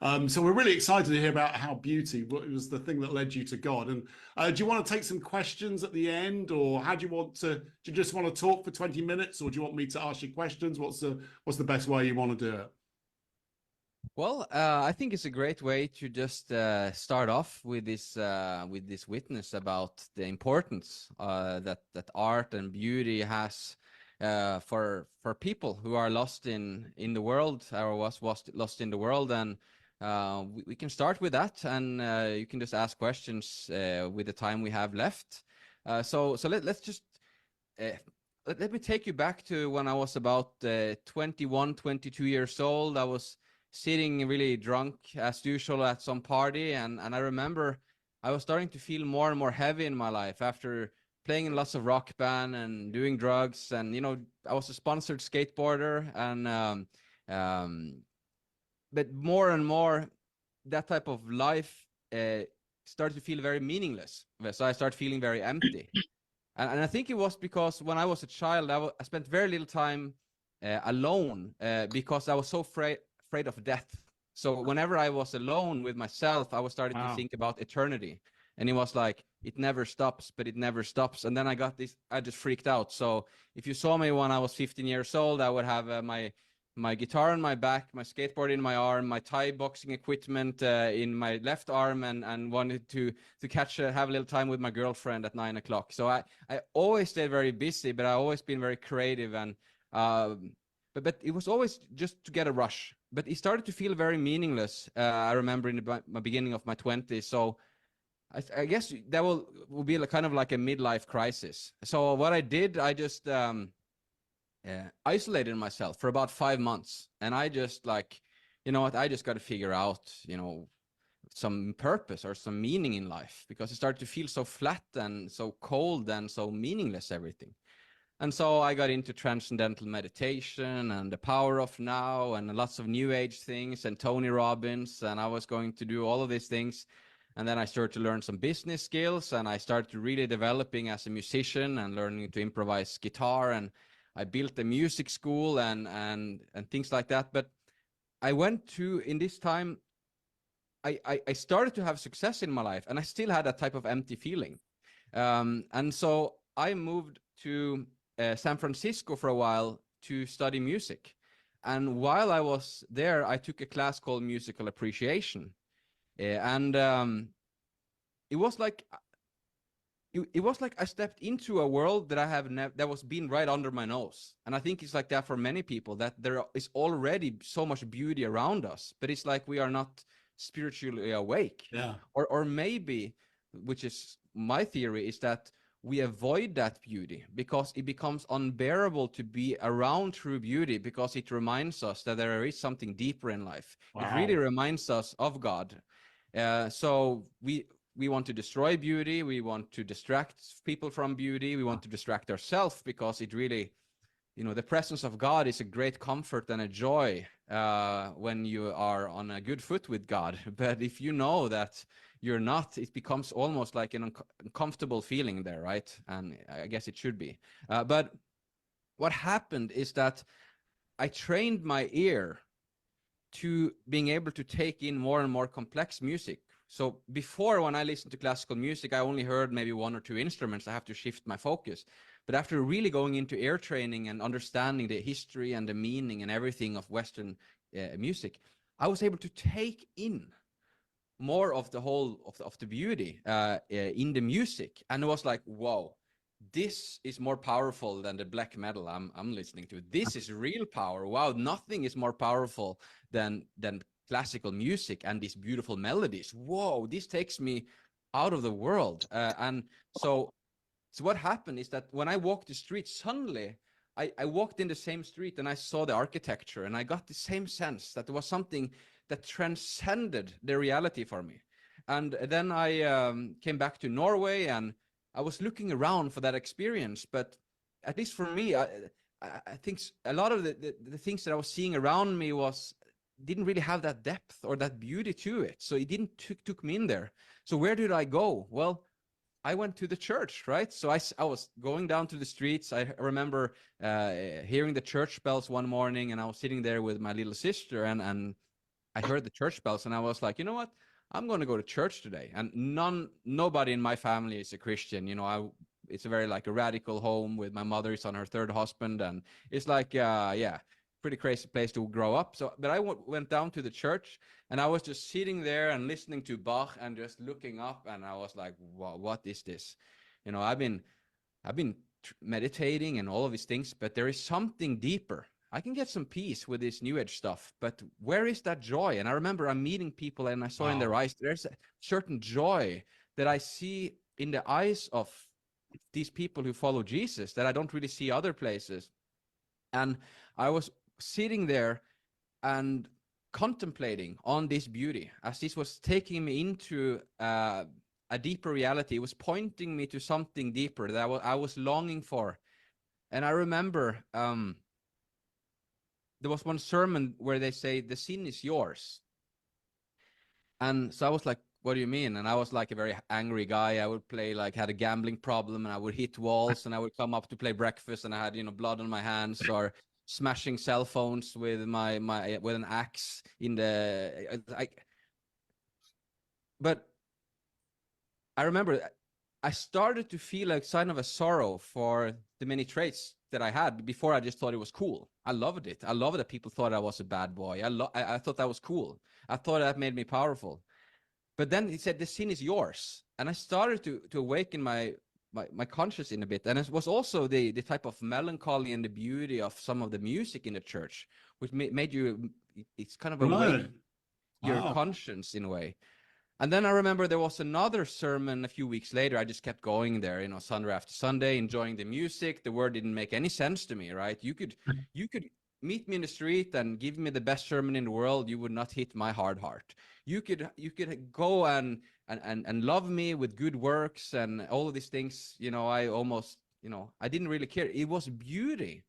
So we're really excited to hear about how beauty was the thing that led you to God. And do you want to take some questions at the end, or how do you want to? Do you just want to talk for 20 minutes, or do you want me to ask you questions? What's the best way you want to do it? Well, I think it's a great way to just start off with this witness about the importance that art and beauty has for people who are lost in the world, or was lost in the world. And we can start with that, and you can just ask questions with the time we have left. So let's just uh, let me take you back to when I was about 21, 22 years old. I was sitting really drunk as usual at some party, and I remember I was starting to feel more and more heavy in my life after playing in lots of rock band and doing drugs. And I was a sponsored skateboarder, and um, but more and more that type of life started to feel very meaningless. So I started feeling very empty. And I think it was because when I was a child, I spent very little time alone because I was so afraid of death. So whenever I was alone with myself, I was starting to Wow. think about eternity. And it was like, it never stops, but it never stops. And then I just freaked out. So if you saw me when I was 15 years old, I would have my guitar on my back, my skateboard in my arm, my Thai boxing equipment in my left arm, and wanted to have a little time with my girlfriend at 9 o'clock. So I always stayed very busy, but I always been very creative. And but it was always just to get a rush. But it started to feel very meaningless. I remember in my beginning of my 20s. So I guess that will be kind of like a midlife crisis. So what I did, I just isolated myself for about 5 months, and I just like, you know what, I just got to figure out, some purpose or some meaning in life, because it started to feel so flat and so cold and so meaningless, everything. And so I got into transcendental meditation and the power of now and lots of new age things and Tony Robbins. And I was going to do all of these things. And then I started to learn some business skills, and I started to really developing as a musician and learning to improvise guitar. And I built a music school and things like that. But I went to, in this time, I started to have success in my life, and I still had that type of empty feeling. And so I moved to San Francisco for a while to study music. And while I was there, I took a class called musical appreciation. And it was like it was like I stepped into a world that I have that was been right under my nose. And I think it's like that for many people, that there is already so much beauty around us, but it's like we are not spiritually awake. Yeah. Or maybe, which is my theory, is that we avoid that beauty because it becomes unbearable to be around true beauty, because it reminds us that there is something deeper in life. It really Wow. reminds us of God. So we want to destroy beauty. We want to distract people from beauty. We want to distract ourselves, because it really, the presence of God is a great comfort and a joy when you are on a good foot with God. But if you know that you're not, it becomes almost like an uncomfortable feeling there, right? And I guess it should be. But what happened is that I trained my ear to being able to take in more and more complex music. So before, when I listened to classical music, I only heard maybe one or two instruments. I have to shift my focus. But after really going into ear training and understanding the history and the meaning and everything of Western music, I was able to take in more of the whole of the beauty in the music. And it was like, whoa, this is more powerful than the black metal I'm listening to. This is real power. Wow, nothing is more powerful than classical music and these beautiful melodies. Whoa, this takes me out of the world. And so what happened is that when I walked the street, suddenly I walked in the same street and I saw the architecture, and I got the same sense that there was something that transcended the reality for me. And then I came back to Norway, and I was looking around for that experience. But at least for me, I think a lot of the things that I was seeing around me didn't really have that depth or that beauty to it. So it didn't took me in there. So where did I go? Well, I went to the church, right? So I was going down to the streets. I remember hearing the church bells one morning, and I was sitting there with my little sister, and I heard the church bells, and I was like, you know what? I'm going to go to church today. And nobody in my family is a Christian. You know, it's a very like a radical home with my mother is on her third husband, and it's like, yeah, pretty crazy place to grow up. So, but I went down to the church, and I was just sitting there and listening to Bach and just looking up, and I was like, wow, what is this? You know, I've been meditating and all of these things, but there is something deeper. I can get some peace with this new age stuff, but where is that joy? And I remember I'm meeting people and I saw in their eyes, there's a certain joy that I see in the eyes of these people who follow Jesus that I don't really see other places. And I was sitting there and contemplating on this beauty as this was taking me into a deeper reality. It was pointing me to something deeper that I was longing for. And I remember there was one sermon where they say the sin is yours. And so I was like, what do you mean? And I was like a very angry guy. I would play like had a gambling problem, and I would hit walls, and I would come up to play breakfast, and I had, you know, blood on my hands, or smashing cell phones with my with an axe in the but I remember I started to feel like sign of a sorrow for the many traits that I had. Before, I just thought it was cool. I loved it. I loved that people thought I was a bad boy. I thought that was cool. I thought that made me powerful. But then he said, the sin is yours. And I started to awaken my conscience in a bit. And it was also the type of melancholy and the beauty of some of the music in the church, which made you, it's kind of awake your conscience in a way. And then I remember there was another sermon a few weeks later. I just kept going there, you know, Sunday after Sunday, enjoying the music. The word didn't make any sense to me, right? You could meet me in the street and give me the best sermon in the world. You would not hit my hard heart. You could go and love me with good works and all of these things. You know, I almost, you know, I didn't really care. It was beauty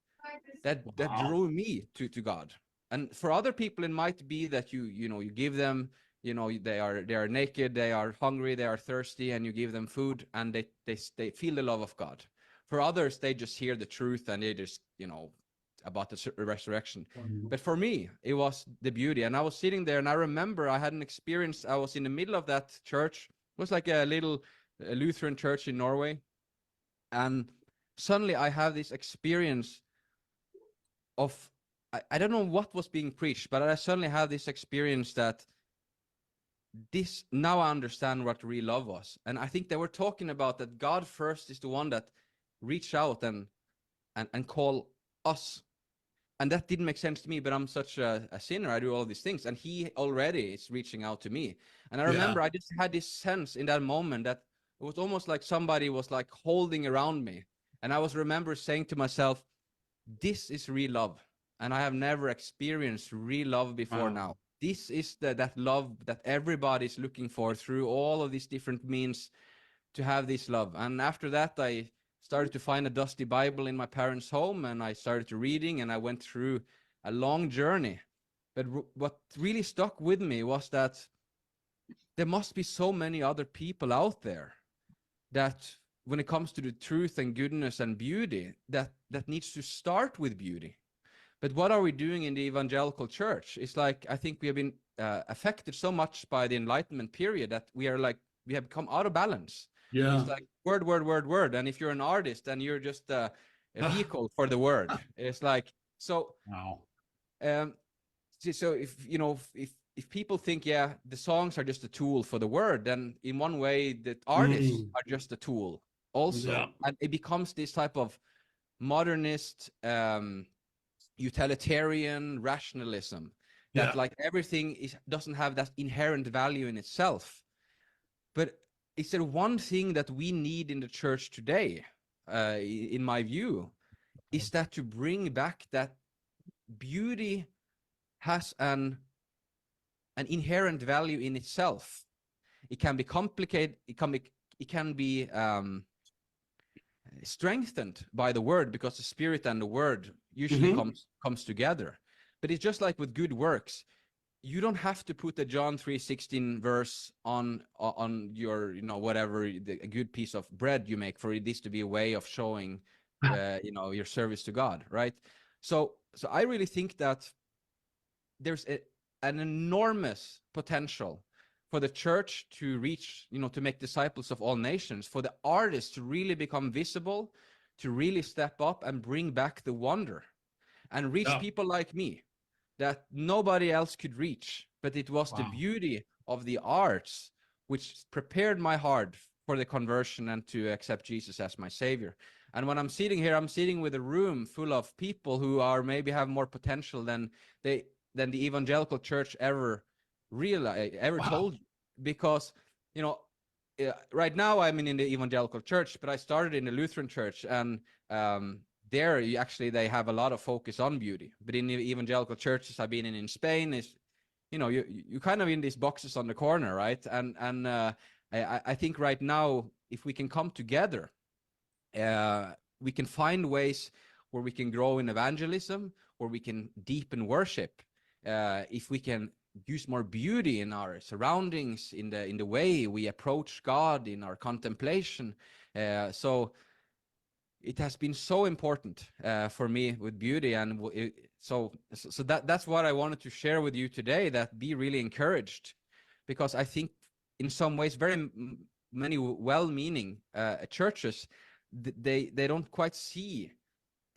that drew me to God. And for other people, it might be that you know, you give them, you know, they are naked, they are hungry, they are thirsty, and you give them food, and they feel the love of God. For others, they just hear the truth and they just, you know, about the resurrection. But for me, it was the beauty. And I was sitting there, and I remember I had an experience. I was in the middle of that church. It was like a little Lutheran church in Norway, and suddenly I have this experience of I don't know what was being preached, but I suddenly had this experience that this, now I understand what real love was. And I think they were talking about that God first is the one that reached out and call us. And that didn't make sense to me, but I'm such a sinner. I do all these things, and he already is reaching out to me. And I remember I just had this sense in that moment that it was almost like somebody was like holding around me. And I was remember saying to myself, this is real love. And I have never experienced real love before now. This is that love that everybody's looking for through all of these different means, to have this love. And after that, I started to find a dusty Bible in my parents' home, and I started to reading, and I went through a long journey. But what really stuck with me was that there must be so many other people out there that when it comes to the truth and goodness and beauty, that needs to start with beauty. But what are we doing in the evangelical church? It's like, I think we have been affected so much by the Enlightenment period that we have become out of balance. Yeah. It's like word. And if you're an artist, then you're just a vehicle for the word. It's like, so, wow. So if, you know, if people think, yeah, the songs are just a tool for the word, then in one way the artists are just a tool also. Yeah. And it becomes this type of modernist, utilitarian rationalism that like everything doesn't have that inherent value in itself. But is there one thing that we need in the church today, in my view, is that to bring back that beauty has an inherent value in itself. It can be complicated, it can be strengthened by the word, because the spirit and the word usually comes together. But it's just like with good works. You don't have to put the John 3:16 verse on your, you know, whatever a good piece of bread you make, for this to be a way of showing you know, your service to God, right? So I really think that there's an enormous potential for the church to reach, to make disciples of all nations, for the artists to really become visible, to really step up and bring back the wonder and reach people like me that nobody else could reach. But it was the beauty of the arts which prepared my heart for the conversion and to accept Jesus as my Savior. And when I'm sitting here, I'm sitting with a room full of people who are maybe have more potential than the evangelical church ever realized, ever told you. Because, right now I'm in the evangelical church, but I started in the Lutheran church, and there they have a lot of focus on beauty. But in the evangelical churches I've been in Spain, is you kind of in these boxes on the corner, right? And I think right now, if we can come together, we can find ways where we can grow in evangelism, where we can deepen worship, if we can use more beauty in our surroundings, in the way we approach God, in our contemplation. So it has been so important for me with beauty, and so that's what I wanted to share with you today. That be really encouraged, because I think in some ways very many well-meaning churches, they don't quite see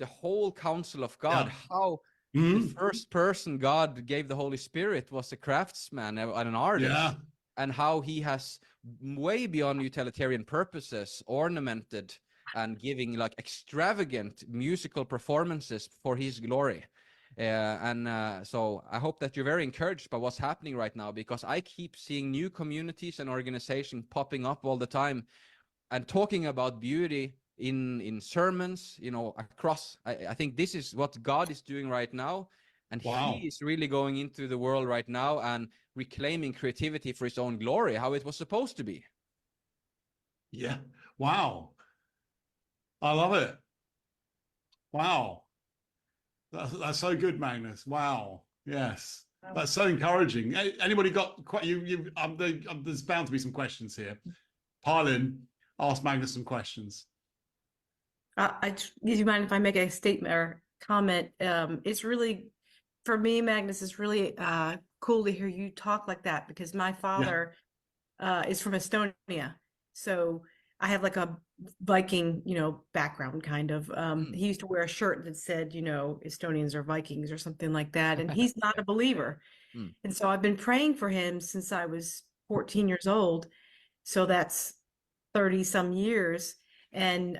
the whole counsel of God, how the first person God gave the Holy Spirit was a craftsman and an artist, and how he has way beyond utilitarian purposes ornamented and giving like extravagant musical performances for his glory. So I hope that you're very encouraged by what's happening right now, because I keep seeing new communities and organizations popping up all the time and talking about beauty in sermons, across. I think this is what God is doing right now, and he is really going into the world right now and reclaiming creativity for his own glory, how it was supposed to be. Yeah. Wow. I love it. Wow. That's so good, Magnus. Wow. Yes. That's so encouraging. Anybody got quite there's bound to be some questions here. Pile in, ask Magnus some questions. Do you mind if I make a statement or comment? It's really, for me, Magnus, it's really cool to hear you talk like that, because my father is from Estonia. So I have like a Viking, background kind of. He used to wear a shirt that said, Estonians are Vikings or something like that. And he's not a believer. And so I've been praying for him since I was 14 years old. So that's 30 some years. And,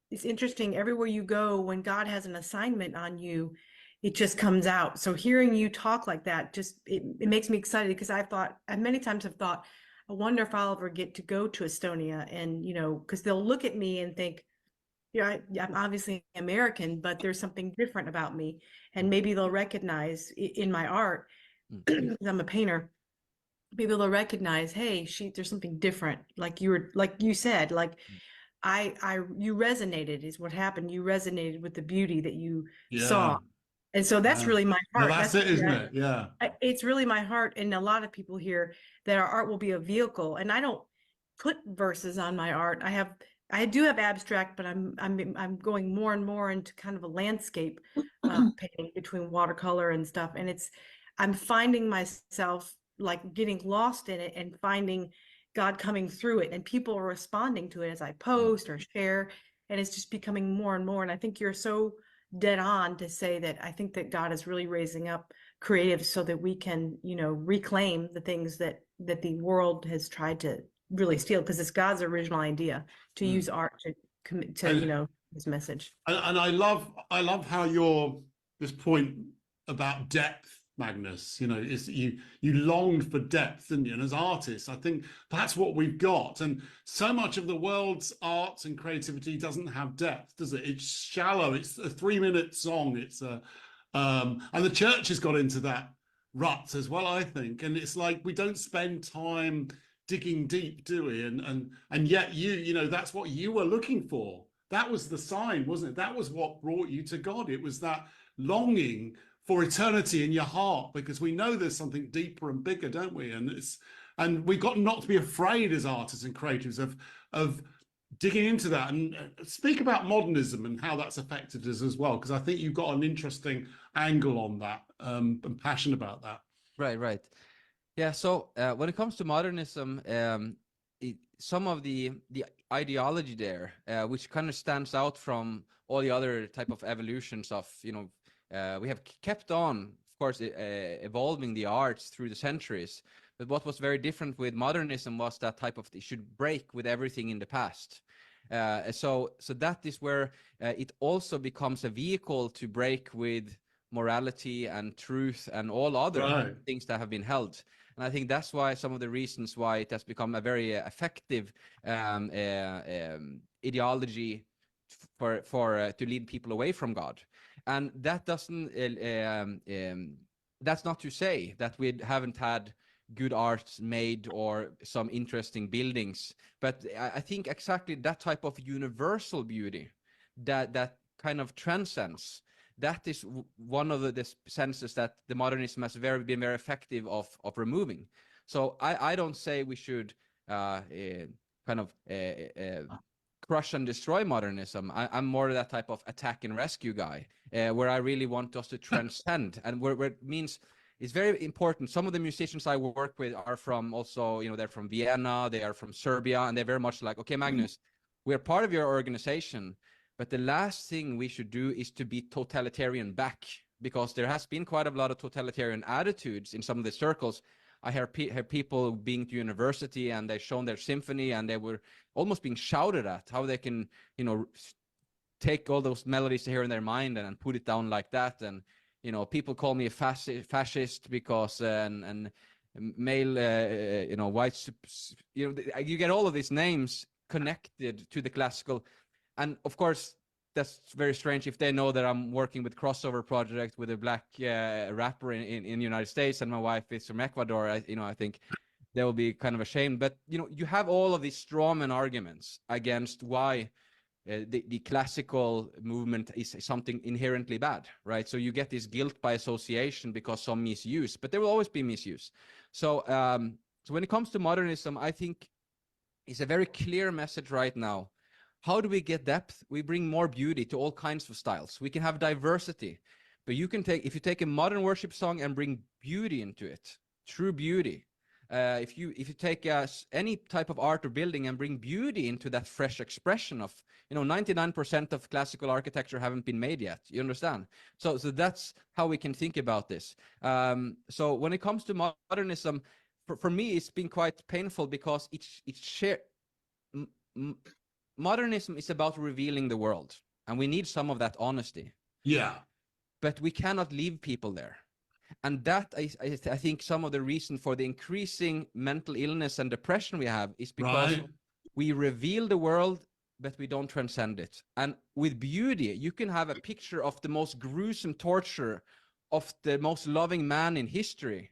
it's interesting, everywhere you go, when God has an assignment on you, it just comes out. So hearing you talk like that, it makes me excited, because I many times have thought, I wonder if I'll ever get to go to Estonia, and, because they'll look at me and think, I'm obviously American, but there's something different about me. And maybe they'll recognize in my art, because I'm a painter, maybe they'll recognize, hey, there's something different. Like you said, like you resonated is what happened. You resonated with the beauty that you saw. And so that's really my heart. No, that's it, isn't it? Yeah. It's really my heart. And a lot of people here, that our art will be a vehicle. And I don't put verses on my art. I do have abstract, but I'm going more and more into kind of a landscape painting between watercolor and stuff. And I'm finding myself like getting lost in it and finding God coming through it, and people are responding to it as I post or share, and it's just becoming more and more. And I think you're so dead on to say that I think that God is really raising up creatives so that we can, reclaim the things that the world has tried to really steal, because it's God's original idea to use art to commit to, his message. And I love how this point about depth, Magnus, is you longed for depth, didn't you? And as artists, I think that's what we've got. And so much of the world's art and creativity doesn't have depth, does it? It's shallow. It's a 3-minute song. It's and the church has got into that rut as well, I think. And it's like we don't spend time digging deep, do we? And yet that's what you were looking for. That was the sign, wasn't it? That was what brought you to God. It was that longing for eternity in your heart, because we know there's something deeper and bigger, don't we? And we've got not to be afraid as artists and creatives of digging into that and speak about modernism and how that's affected us as well, because I think you've got an interesting angle on that, and passion about that. Right, right. Yeah, so when it comes to modernism, some of the ideology there, which kind of stands out from all the other type of evolutions of, we have kept on, of course, evolving the arts through the centuries. But what was very different with modernism was that type of, it should break with everything in the past. So that is where it also becomes a vehicle to break with morality and truth and all other things that have been held. And I think that's why some of the reasons why it has become a very effective ideology for to lead people away from God. And that doesn't that's not to say that we haven't had good arts made or some interesting buildings, but I think exactly that type of universal beauty that kind of transcends, that is one of the senses that the modernism has been very effective of removing. So I don't say we should kind of crush and destroy modernism. I'm more that type of attack and rescue guy, where I really want us to transcend, and where it means it's very important. Some of the musicians I work with are from also, they're from Vienna, they are from Serbia, and they're very much like, okay, Magnus, we're part of your organization, but the last thing we should do is to be totalitarian back, because there has been quite a lot of totalitarian attitudes in some of the circles. I hear people being to university and they've shown their symphony and they were almost being shouted at how they can, take all those melodies here in their mind and put it down like that. And, people call me a fascist because, and male, white, you get all of these names connected to the classical. And of course, that's very strange if they know that I'm working with crossover project with a black rapper in the United States, and my wife is from Ecuador. I think they will be kind of ashamed. But you have all of these strawman arguments against why the classical movement is something inherently bad, right? So you get this guilt by association because some misuse, but there will always be misuse. So so when it comes to modernism, I think it's a very clear message right now. How do we get depth? We bring more beauty to all kinds of styles. We can have diversity, but if you take a modern worship song and bring beauty into it, true beauty. If you take any type of art or building and bring beauty into that fresh expression of, 99% of classical architecture haven't been made yet. You understand? So that's how we can think about this. So when it comes to modernism, for me, it's been quite painful because modernism is about revealing the world, and we need some of that honesty. Yeah. But we cannot leave people there. And that, I think some of the reason for the increasing mental illness and depression we have is because we reveal the world, but we don't transcend it. And with beauty, you can have a picture of the most gruesome torture of the most loving man in history,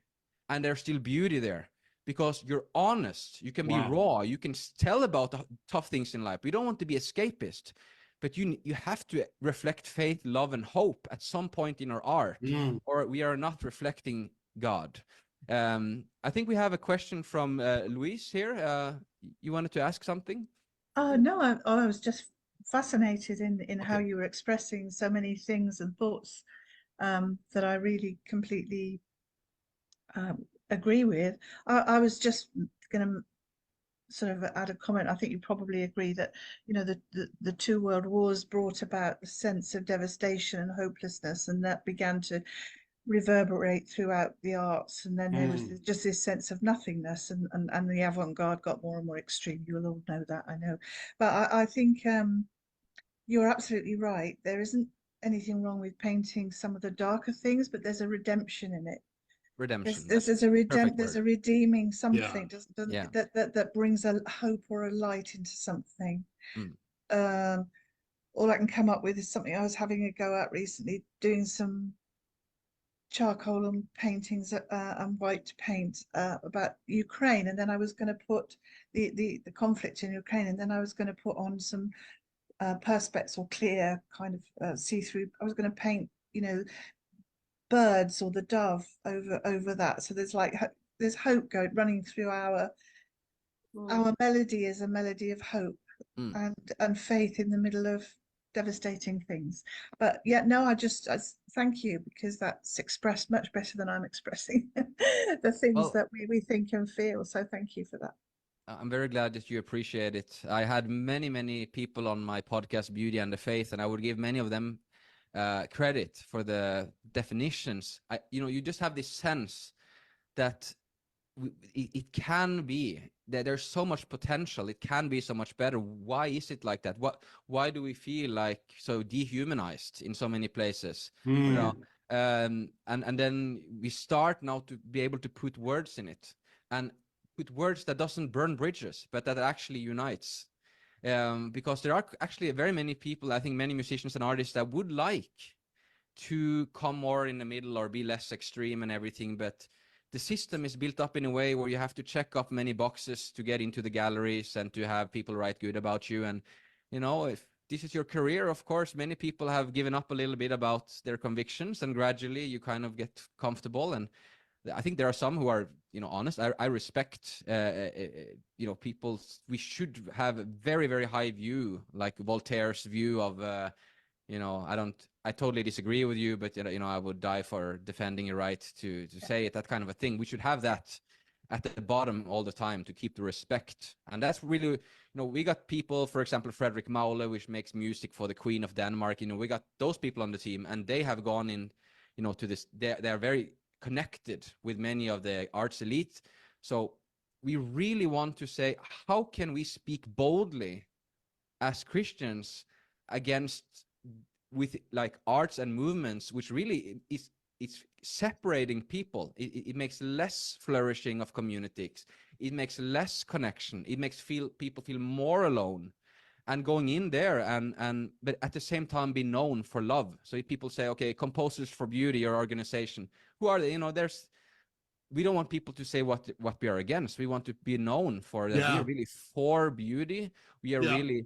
and there's still beauty there. Because you're honest, you can be raw, you can tell about the tough things in life. We don't want to be escapist, but you have to reflect faith, love, and hope at some point in our art, or we are not reflecting God. I think we have a question from Luis here. You wanted to ask something? No, I was just fascinated in how you were expressing so many things and thoughts that I really completely agree with. I was just going to sort of add a comment. I think you probably agree that the two world wars brought about a sense of devastation and hopelessness, and that began to reverberate throughout the arts. And then there was just this sense of nothingness, and the avant-garde got more and more extreme. You will all know that, I know. But I think you're absolutely right. There isn't anything wrong with painting some of the darker things, but there's a redemption in it. Redemption. There's a redeeming something that brings a hope or a light into something. All I can come up with is something I was having a go at recently, doing some charcoal and paintings and white paint about Ukraine, and then I was going to put the conflict in Ukraine, and then I was going to put on some perspex or clear kind of see-through. I was going to paint, birds or the dove over that, so there's hope running through our melody is a melody of hope, and faith in the middle of devastating things. But yeah, no, I thank you, because that's expressed much better than I'm expressing the things Well, that we think and feel. So thank you for that. I'm very glad that you appreciate it. I had many people on my podcast, Beauty and the Faith, and I would give many of them credit for the definitions. You just have this sense that it can be that there's so much potential. It can be so much better. Why is it like that? Why do we feel like so dehumanized in so many places? You know, and then we start now to be able to put words in it, and put words that doesn't burn bridges, but that actually unites. Because there are actually very many people, I think many musicians and artists, that would like to come more in the middle or be less extreme and everything, but the system is built up in a way where you have to check off many boxes to get into the galleries and to have people write good about you. And if this is your career, of course, many people have given up a little bit about their convictions, and gradually you kind of get comfortable. And I think there are some who are, honest. I respect, people. We should have a very, very high view, like Voltaire's view of, I totally disagree with you, but I would die for defending your right to say it, that kind of a thing. We should have that at the bottom all the time to keep the respect. And that's really, we got people, for example, Frederick Maule, which makes music for the Queen of Denmark. We got those people on the team, and they have gone in, to this, they're very connected with many of the arts elite. So we really want to say, how can we speak boldly as Christians against with like arts and movements, which really it's separating people. It makes less flourishing of communities. It makes less connection. It makes people feel more alone. And going in there but at the same time be known for love. So if people say, okay, Composers for Beauty or organization, who are they? We don't want people to say what we are against. We want to be known for that. We are really for beauty. We are really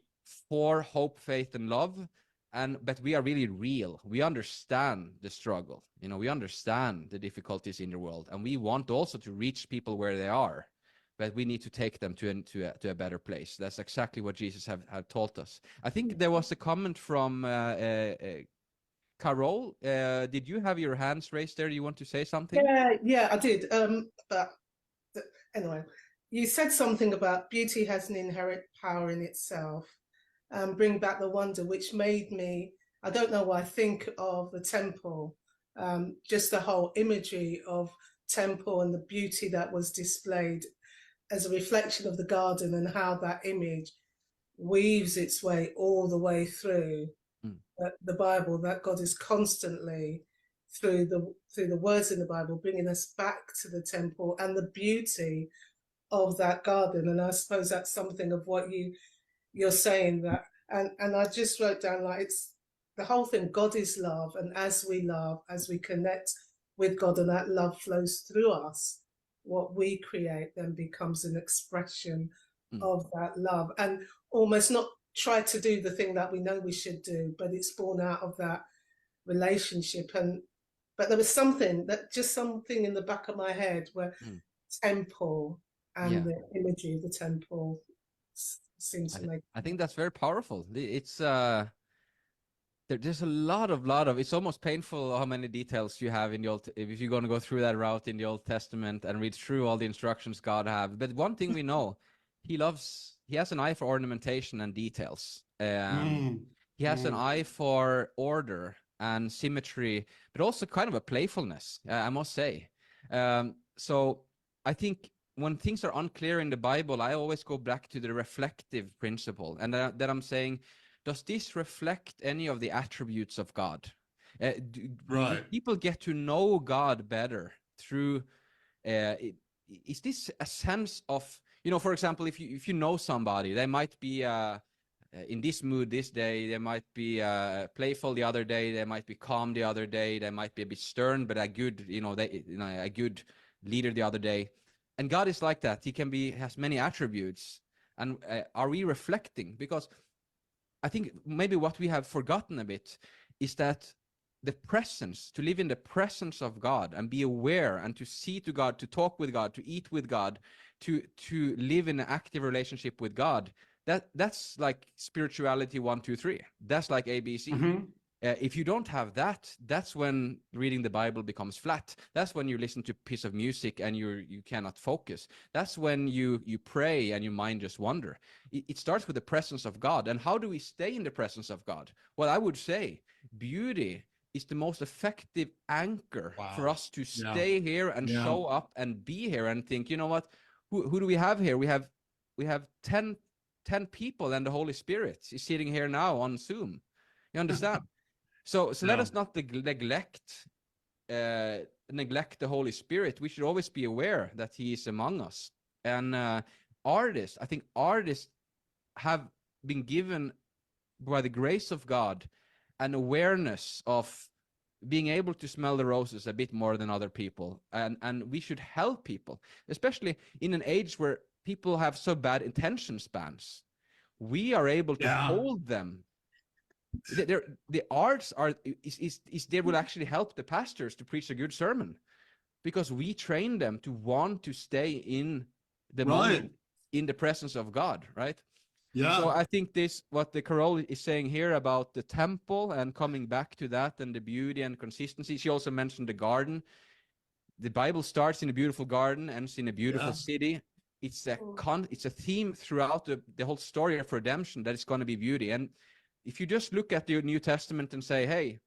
for hope, faith, and love. But we are really real. We understand the struggle. We understand the difficulties in the world, and we want also to reach people where they are. But we need to take them to a better place. That's exactly what Jesus have taught us. I think there was a comment from Carol. Did you have your hands raised there? Do you want to say something? Yeah, I did. But anyway, you said something about beauty has an inherent power in itself. Bring back the wonder, which made me, I don't know why, think of the temple, just the whole imagery of temple and the beauty that was displayed as a reflection of the garden, and how that image weaves its way all the way through the Bible, that God is constantly through the words in the Bible bringing us back to the temple and the beauty of that garden. And I suppose that's something of what you're saying, that and I just wrote down, like, it's the whole thing. God is love, and as we love, as we connect with God, and that love flows through us, what we create then becomes an expression of that love, and almost not try to do the thing that we know we should do, but it's born out of that relationship. But there was something in the back of my head where temple and the imagery of the temple seems to make. I think that's very powerful. It's there's a lot of, it's almost painful how many details you have in the Old, if you're going to go through that route in the Old Testament and read through all the instructions God have. But one thing we know, he has an eye for ornamentation and details. He has an eye for order and symmetry, but also kind of a playfulness, I must say. So I think when things are unclear in the Bible, I always go back to the reflective principle. And that I'm saying, does this reflect any of the attributes of God? Do people get to know God better through, is this a sense of, for example, if you know somebody, they might be in this mood this day, they might be playful the other day, they might be calm the other day, they might be a bit stern, but a good, a good leader the other day. And God is like that. He has many attributes. And are we reflecting? Because I think maybe what we have forgotten a bit is that the presence, to live in the presence of God and be aware and to see to God, to talk with God, to eat with God, to live in an active relationship with God, that's like spirituality 1, 2, 3. That's like ABC. Mhm. If you don't have that, that's when reading the Bible becomes flat. That's when you listen to a piece of music and you cannot focus. That's when you pray and your mind just wander. It starts with the presence of God. And how do we stay in the presence of God? Well, I would say beauty is the most effective anchor for Wow. us to Yeah. stay here and Yeah. show up and be here and think, you know what? Who do we have here? We have 10 people, and the Holy Spirit is sitting here now on Zoom. You understand? So let Yeah. us not neglect the Holy Spirit. We should always be aware that He is among us. And I think artists have been given by the grace of God an awareness of being able to smell the roses a bit more than other people, and we should help people, especially in an age where people have so bad attention spans. We are able to Yeah. hold them. The arts they will actually help the pastors to preach a good sermon, because we train them to want to stay in the moment, in the presence of God, right? Yeah. So I think what the Carol is saying here about the temple and coming back to that and the beauty and consistency. She also mentioned the garden. The Bible starts in a beautiful garden, ends in a beautiful city. It's a theme throughout the whole story of redemption, that it's going to be beauty. And if you just look at the New Testament and say, hey,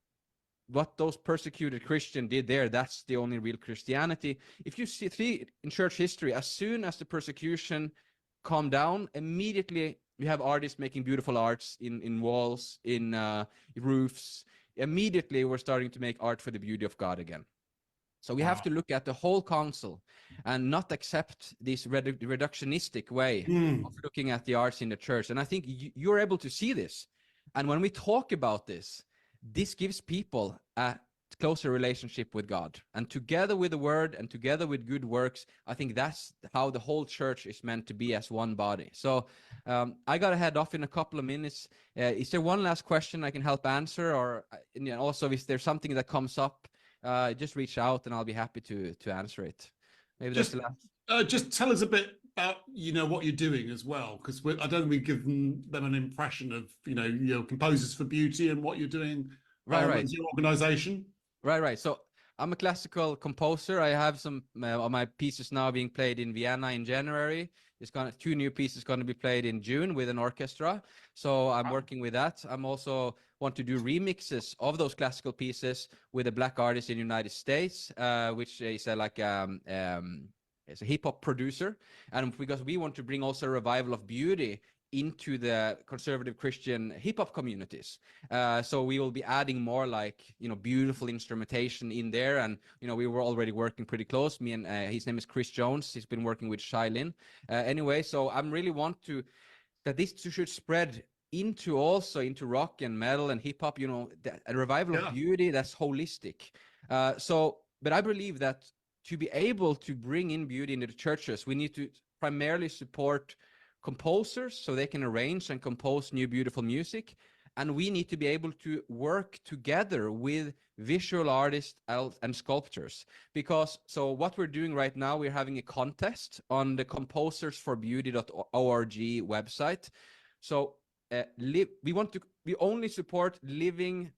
what those persecuted Christians did there, that's the only real Christianity. If you see in church history, as soon as the persecution calmed down, immediately you have artists making beautiful arts in walls, in roofs. Immediately we're starting to make art for the beauty of God again. So we have to look at the whole council and not accept this reductionistic way of looking at the arts in the church. And I think you're able to see this. And when we talk about this gives people a closer relationship with God. And together with the word and together with good works, I think that's how the whole church is meant to be, as one body. So I got to head off in a couple of minutes. Is there one last question I can help answer? Or also, if there's something that comes up, just reach out and I'll be happy to answer it. Maybe Just, that's the last. just tell us a bit about what you're doing as well, because I don't think we've given them an impression of Composers for Beauty and what you're doing. Right. As your organization. Right. So I'm a classical composer. I have some of my pieces now being played in Vienna in January. There's 2 new pieces going to be played in June with an orchestra. So I'm working with that. I'm also want to do remixes of those classical pieces with a black artist in the United States, which is it's a hip hop producer. And because we want to bring also a revival of beauty into the conservative Christian hip hop communities. So we will be adding more beautiful instrumentation in there. And, we were already working pretty close. Me and his name is Chris Jones. He's been working with Shailin. Anyway, so I'm really want that this should spread into rock and metal and hip hop, a revival of beauty that's holistic. But I believe that to be able to bring in beauty into the churches, we need to primarily support composers so they can arrange and compose new beautiful music, and we need to be able to work together with visual artists and sculptors, because what we're doing right now, we're having a contest on the composersforbeauty.org website. So we only support living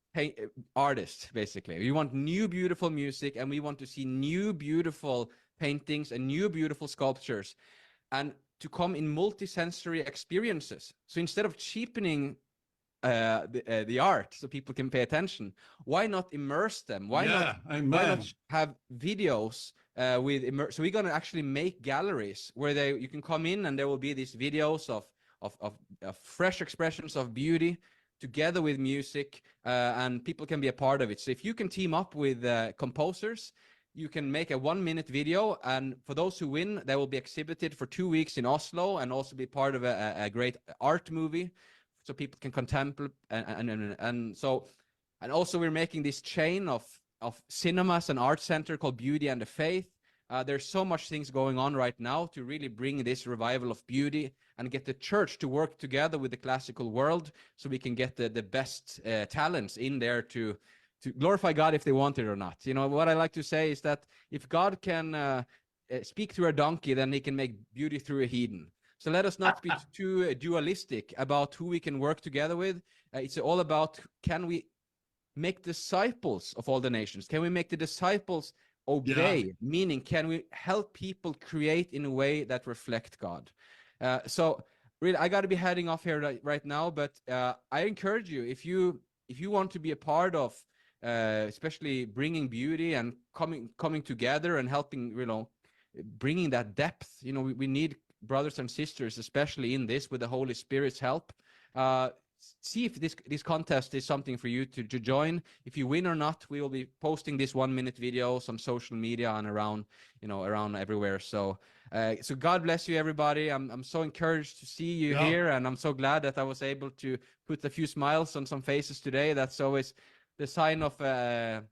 artists, basically. We want new beautiful music, and we want to see new beautiful paintings and new beautiful sculptures, and to come in multi-sensory experiences. So instead of cheapening the art so people can pay attention, why not immerse them? Why not have videos so we're going to actually make galleries where you can come in and there will be these videos of fresh expressions of beauty together with music, and people can be a part of it. So if you can team up with composers, you can make a 1-minute video, and for those who win, they will be exhibited for 2 weeks in Oslo and also be part of a great art movie, so people can contemplate. And also we're making this chain of cinemas and art center called Beauty and the Faith. There's so much things going on right now to really bring this revival of beauty and get the church to work together with the classical world, so we can get the best talents in there to glorify God if they want it or not. What I like to say is that if God can speak through a donkey, then he can make beauty through a heathen. So let us not be too dualistic about who we can work together with. It's all about, can we make disciples of all the nations? Can we make the disciples obey? Meaning, can we help people create in a way that reflect God? So really, I got to be heading off here right now, but I encourage you, if you want to be a part of especially bringing beauty and coming together and helping, bringing that depth, we need brothers and sisters, especially in this, with the Holy Spirit's help. See if this contest is something for you to join. If you win or not, we will be posting this 1-minute video on social media and around everywhere. So God bless you, everybody. I'm so encouraged to see you here, and I'm so glad that I was able to put a few smiles on some faces today. That's always the sign of a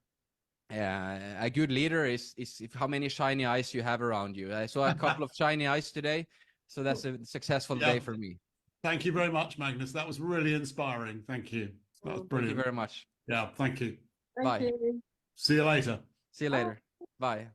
good leader, is how many shiny eyes you have around you. I saw a couple of shiny eyes today, so that's a successful day for me. Thank you very much, Magnus. That was really inspiring. Thank you. That was brilliant. Thank you very much. Yeah, thank you. Bye. See you later. See you later. Bye.